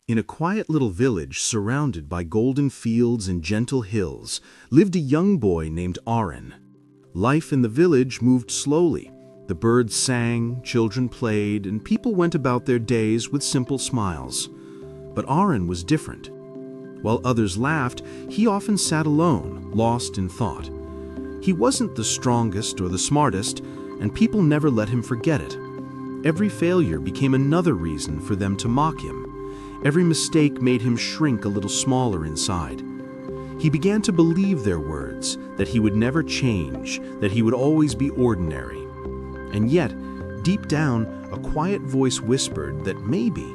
In a quiet little village surrounded by golden fields and gentle hills lived a young boy named Aaron. Life in the village moved slowly. The birds sang, children played, and people went about their days with simple smiles. But Aaron was different. While others laughed, he often sat alone, lost in thought. He wasn't the strongest or the smartest, and people never let him forget it. Every failure became another reason for them to mock him. Every mistake made him shrink a little smaller inside. He began to believe their words, that he would never change, that he would always be ordinary. And yet, deep down, a quiet voice whispered that maybe,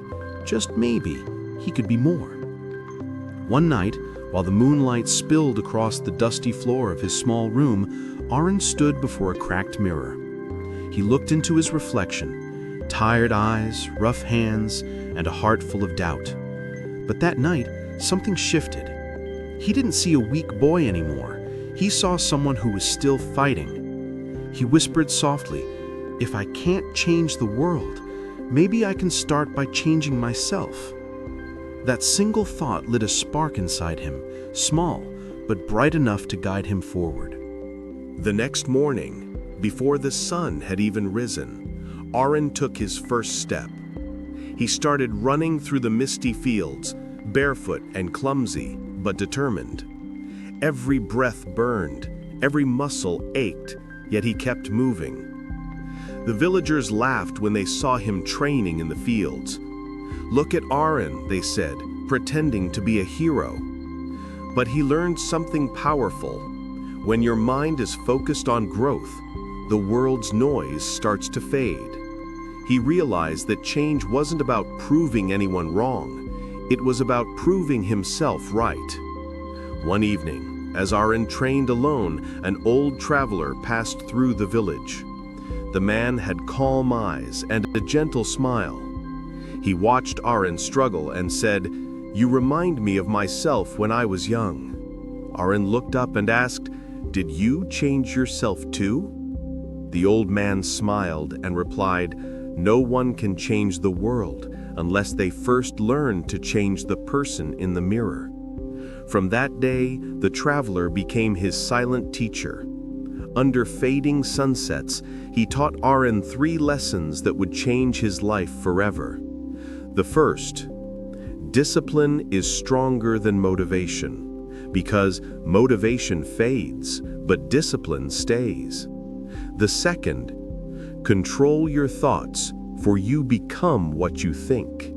just maybe, he could be more. One night, while the moonlight spilled across the dusty floor of his small room, Aaron stood before a cracked mirror. He looked into his reflection, tired eyes, rough hands, and a heart full of doubt. But that night, something shifted. He didn't see a weak boy anymore. He saw someone who was still fighting. He whispered softly, "If I can't change the world, maybe I can start by changing myself." That single thought lit a spark inside him, small, but bright enough to guide him forward. The next morning, before the sun had even risen, Aaron took his first step. He started running through the misty fields, barefoot and clumsy, but determined. Every breath burned, every muscle ached, yet he kept moving. The villagers laughed when they saw him training in the fields. "Look at Aaron," they said, pretending to be a hero. But he learned something powerful. When your mind is focused on growth, the world's noise starts to fade. He realized that change wasn't about proving anyone wrong. It was about proving himself right. One evening, as Aaron trained alone, an old traveler passed through the village. The man had calm eyes and a gentle smile. He watched Aaron struggle and said, "You remind me of myself when I was young." Aaron looked up and asked, "Did you change yourself too?" The old man smiled and replied, "No one can change the world unless they first learn to change the person in the mirror." From that day, the traveler became his silent teacher. Under fading sunsets, he taught Aaron 3 lessons that would change his life forever. The first, discipline is stronger than motivation, because motivation fades, but discipline stays. The second, control your thoughts, for you become what you think.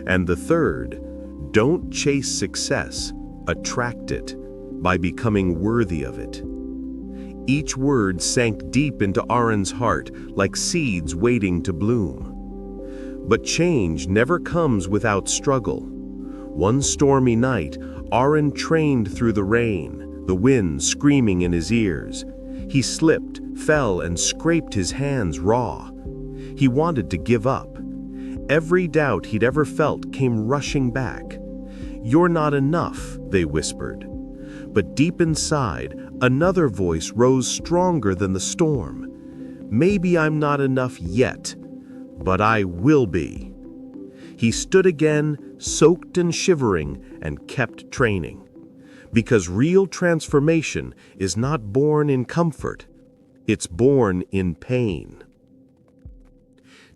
And the third, don't chase success, attract it by becoming worthy of it. Each word sank deep into Aaron's heart like seeds waiting to bloom. But change never comes without struggle. One stormy night, Aaron trained through the rain, the wind screaming in his ears. He slipped, fell, and scraped his hands raw. He wanted to give up. Every doubt he'd ever felt came rushing back. "You're not enough," they whispered. But deep inside, another voice rose stronger than the storm. "Maybe I'm not enough yet, but I will be." He stood again, soaked and shivering, and kept training. Because real transformation is not born in comfort, it's born in pain.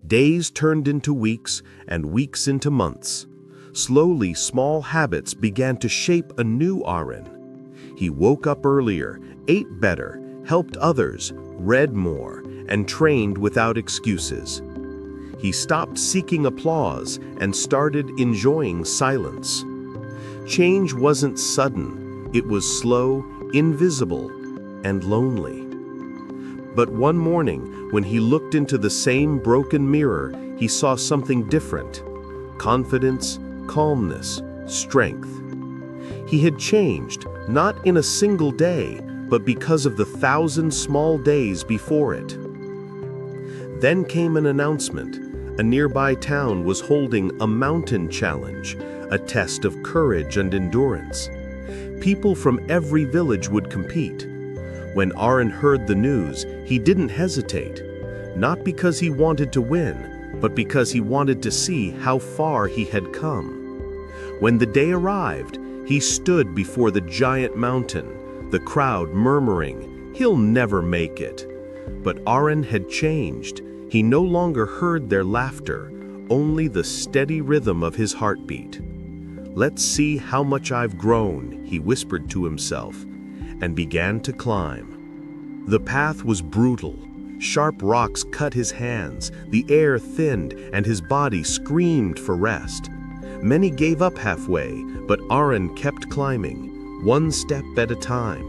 Days turned into weeks, and weeks into months. Slowly, small habits began to shape a new Aaron. He woke up earlier, ate better, helped others, read more, and trained without excuses. He stopped seeking applause and started enjoying silence. Change wasn't sudden, it was slow, invisible, and lonely. But one morning, when he looked into the same broken mirror, he saw something different: confidence, calmness, strength. He had changed, not in a single day, but because of the 1,000 small days before it. Then came an announcement. A nearby town was holding a mountain challenge, a test of courage and endurance. People from every village would compete. When Aaron heard the news, he didn't hesitate, not because he wanted to win, but because he wanted to see how far he had come. When the day arrived, he stood before the giant mountain, the crowd murmuring, "He'll never make it." But Aaron had changed. He no longer heard their laughter, only the steady rhythm of his heartbeat. "Let's see how much I've grown," he whispered to himself, and began to climb. The path was brutal. Sharp rocks cut his hands, the air thinned, and his body screamed for rest. Many gave up halfway, but Aaron kept climbing, one step at a time.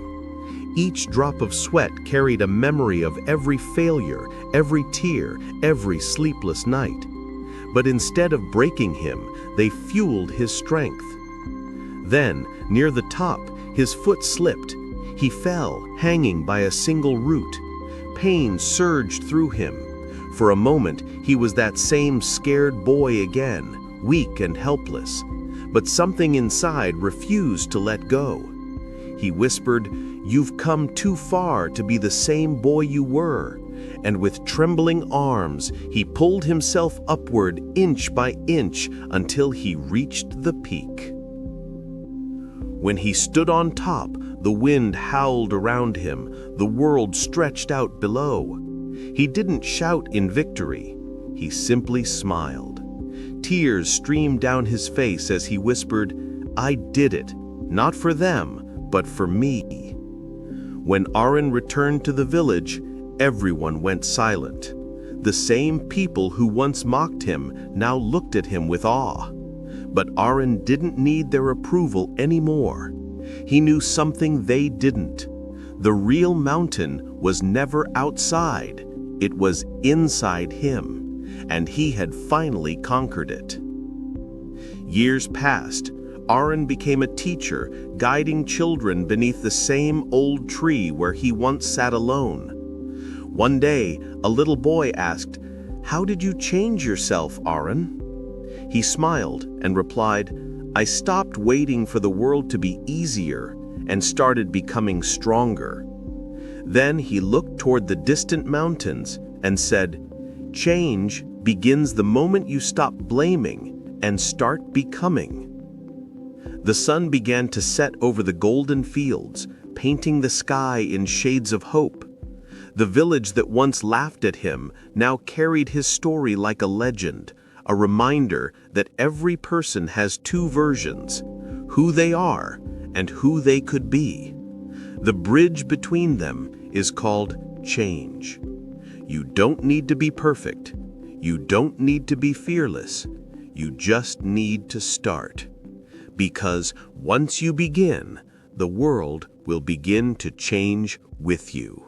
Each drop of sweat carried a memory of every failure, every tear, every sleepless night. But instead of breaking him, they fueled his strength. Then, near the top, his foot slipped. He fell, hanging by a single root. Pain surged through him. For a moment, he was that same scared boy again, weak and helpless. But something inside refused to let go. He whispered, "You've come too far to be the same boy you were." And with trembling arms, he pulled himself upward inch by inch until he reached the peak. When he stood on top, the wind howled around him, the world stretched out below. He didn't shout in victory, he simply smiled. Tears streamed down his face as he whispered, "I did it, not for them, but for me." When Aaron returned to the village, everyone went silent. The same people who once mocked him now looked at him with awe. But Aaron didn't need their approval anymore. He knew something they didn't. The real mountain was never outside, it was inside him, and he had finally conquered it. Years passed. Aaron became a teacher, guiding children beneath the same old tree where he once sat alone. One day, a little boy asked, "How did you change yourself, Aaron?" He smiled and replied, "I stopped waiting for the world to be easier and started becoming stronger." Then he looked toward the distant mountains and said, "Change begins the moment you stop blaming and start becoming." The sun began to set over the golden fields, painting the sky in shades of hope. The village that once laughed at him now carried his story like a legend, a reminder that every person has two versions, who they are and who they could be. The bridge between them is called change. You don't need to be perfect. You don't need to be fearless. You just need to start. Because once you begin, the world will begin to change with you.